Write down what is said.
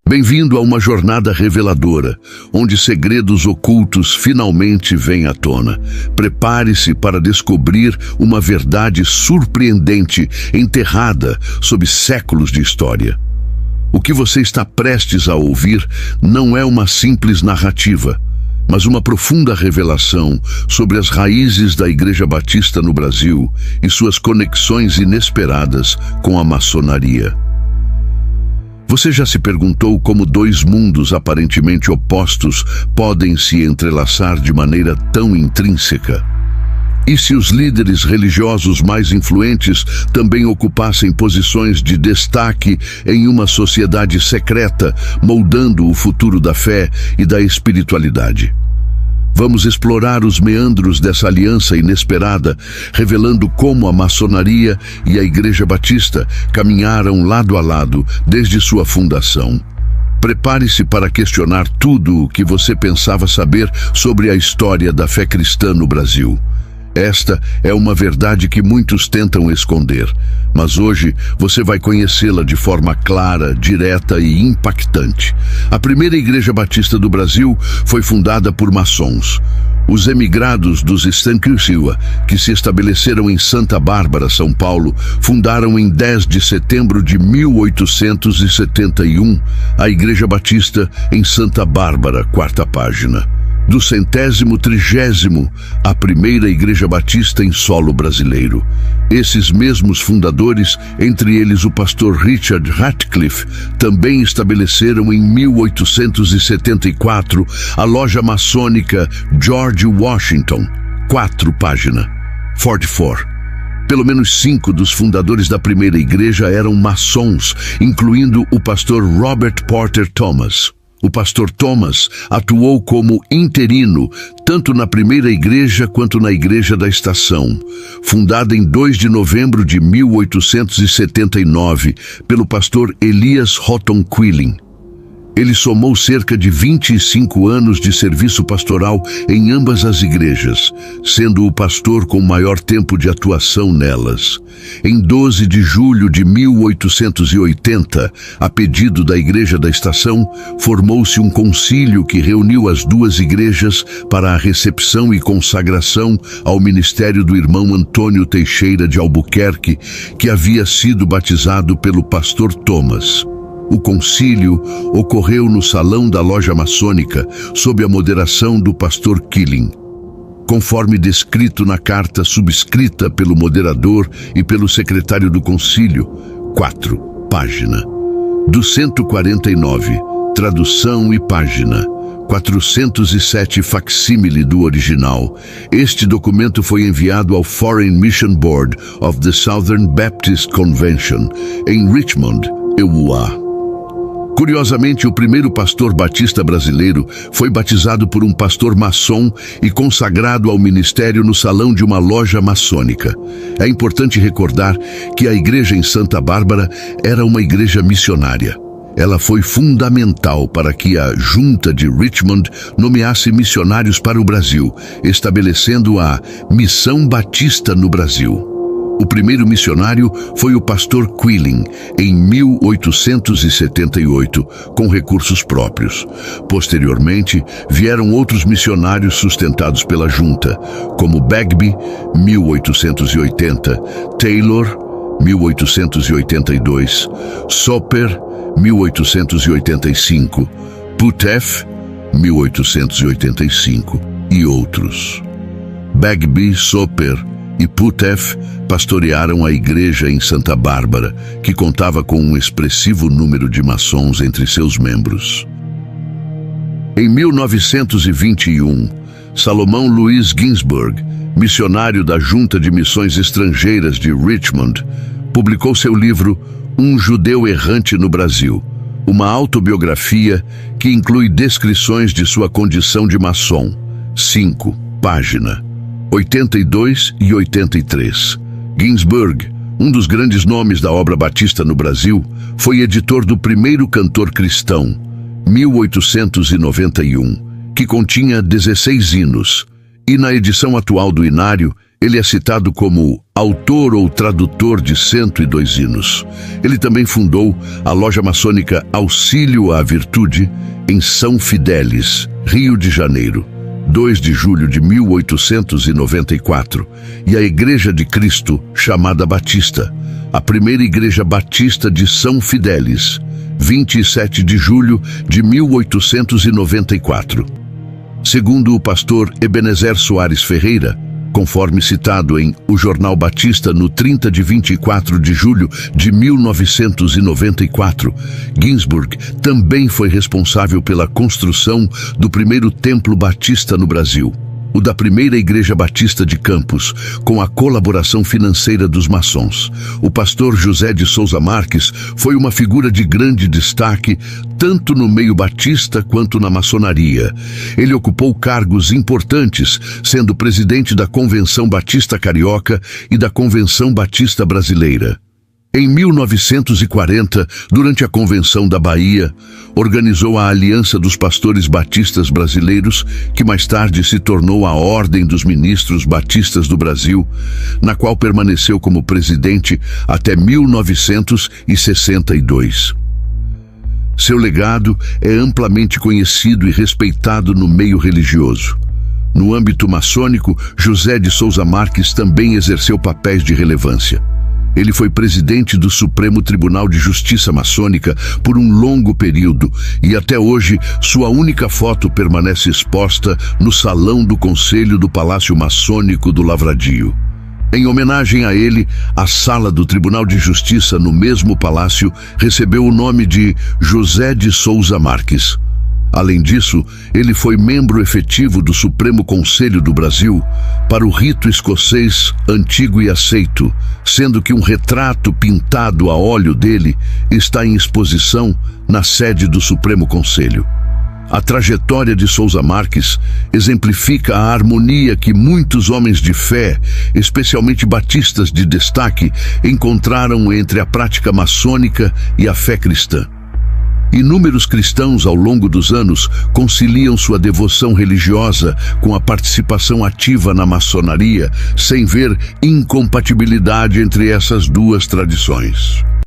Bem-vindo a uma jornada reveladora, onde segredos ocultos finalmente vêm à tona. Prepare-se para descobrir uma verdade surpreendente enterrada sob séculos de história. O que você está prestes a ouvir não é uma simples narrativa, mas uma profunda revelação sobre as raízes da Igreja Batista no Brasil e suas conexões inesperadas com a maçonaria. Você já se perguntou como dois mundos aparentemente opostos podem se entrelaçar de maneira tão intrínseca? E se os líderes religiosos mais influentes também ocupassem posições de destaque em uma sociedade secreta, moldando o futuro da fé e da espiritualidade? Vamos explorar os meandros dessa aliança inesperada, revelando como a maçonaria e a Igreja Batista caminharam lado a lado desde sua fundação. Prepare-se para questionar tudo o que você pensava saber sobre a história da fé cristã no Brasil. Esta é uma verdade que muitos tentam esconder, mas hoje você vai conhecê-la de forma clara, direta e impactante. A primeira Igreja Batista do Brasil foi fundada por maçons. Os emigrados dos Estancursiwa, que se estabeleceram em Santa Bárbara, São Paulo, fundaram em 10 de setembro de 1871 a Igreja Batista em Santa Bárbara, quarta página. Do 130º, a primeira Igreja Batista em solo brasileiro. Esses mesmos fundadores, entre eles o pastor Richard Ratcliffe, também estabeleceram em 1874 a loja maçônica George Washington, 4 página, 44. Pelo menos 5 dos fundadores da primeira igreja eram maçons, incluindo o pastor Robert Porter Thomas. O pastor Thomas atuou como interino tanto na primeira igreja quanto na Igreja da Estação, fundada em 2 de novembro de 1879 pelo pastor Elias Houghton Quillen. Ele somou cerca de 25 anos de serviço pastoral em ambas as igrejas, sendo o pastor com maior tempo de atuação nelas. Em 12 de julho de 1880, a pedido da Igreja da Estação, formou-se um concílio que reuniu as duas igrejas para a recepção e consagração ao ministério do irmão Antônio Teixeira de Albuquerque, que havia sido batizado pelo pastor Thomas. O concílio ocorreu no salão da loja maçônica, sob a moderação do pastor Quillen. Conforme descrito na carta subscrita pelo moderador e pelo secretário do concílio, 4 página. Do 149, tradução e página. 407 facsímile do original. Este documento foi enviado ao Foreign Mission Board of the Southern Baptist Convention, em Richmond, EUA. Curiosamente, o primeiro pastor batista brasileiro foi batizado por um pastor maçom e consagrado ao ministério no salão de uma loja maçônica. É importante recordar que a igreja em Santa Bárbara era uma igreja missionária. Ela foi fundamental para que a Junta de Richmond nomeasse missionários para o Brasil, estabelecendo a Missão Batista no Brasil. O primeiro missionário foi o pastor Quillen, em 1878, com recursos próprios. Posteriormente, vieram outros missionários sustentados pela junta, como Bagby, 1880, Taylor, 1882, Soper, 1885, Putef, 1885 e outros. Bagby, Soper e Putef pastorearam a igreja em Santa Bárbara, que contava com um expressivo número de maçons entre seus membros. Em 1921, Salomão Luiz Ginsburg, missionário da Junta de Missões Estrangeiras de Richmond, publicou seu livro Um Judeu Errante no Brasil, uma autobiografia que inclui descrições de sua condição de maçom, 5 página. 82 e 83. Ginsburg, um dos grandes nomes da obra batista no Brasil, foi editor do primeiro Cantor Cristão, 1891, que continha 16 hinos, e na edição atual do Inário, Ele é citado como autor ou tradutor de 102 hinos. Ele também fundou a loja maçônica Auxílio à Virtude em São Fidélis, Rio de Janeiro, 2 de julho de 1894, e a Igreja de Cristo, chamada Batista, a primeira Igreja Batista de São Fidélis, 27 de julho de 1894. Segundo o pastor Ebenezer Soares Ferreira, conforme citado em O Jornal Batista no 30 de 24 de julho de 1994, Ginsburg também foi responsável pela construção do primeiro templo batista no Brasil, o da primeira Igreja Batista de Campos, com a colaboração financeira dos maçons. O pastor José de Souza Marques foi uma figura de grande destaque, tanto no meio batista quanto na maçonaria. Ele ocupou cargos importantes, sendo presidente da Convenção Batista Carioca e da Convenção Batista Brasileira. Em 1940, durante a Convenção da Bahia, organizou a Aliança dos Pastores Batistas Brasileiros, que mais tarde se tornou a Ordem dos Ministros Batistas do Brasil, na qual permaneceu como presidente até 1962. Seu legado é amplamente conhecido e respeitado no meio religioso. No âmbito maçônico, José de Souza Marques também exerceu papéis de relevância. Ele foi presidente do Supremo Tribunal de Justiça Maçônica por um longo período e até hoje sua única foto permanece exposta no Salão do Conselho do Palácio Maçônico do Lavradio. Em homenagem a ele, a sala do Tribunal de Justiça no mesmo palácio recebeu o nome de José de Souza Marques. Além disso, ele foi membro efetivo do Supremo Conselho do Brasil para o rito escocês antigo e aceito, sendo que um retrato pintado a óleo dele está em exposição na sede do Supremo Conselho. A trajetória de Souza Marques exemplifica a harmonia que muitos homens de fé, especialmente batistas de destaque, encontraram entre a prática maçônica e a fé cristã. Inúmeros cristãos ao longo dos anos conciliam sua devoção religiosa com a participação ativa na maçonaria, sem ver incompatibilidade entre essas duas tradições.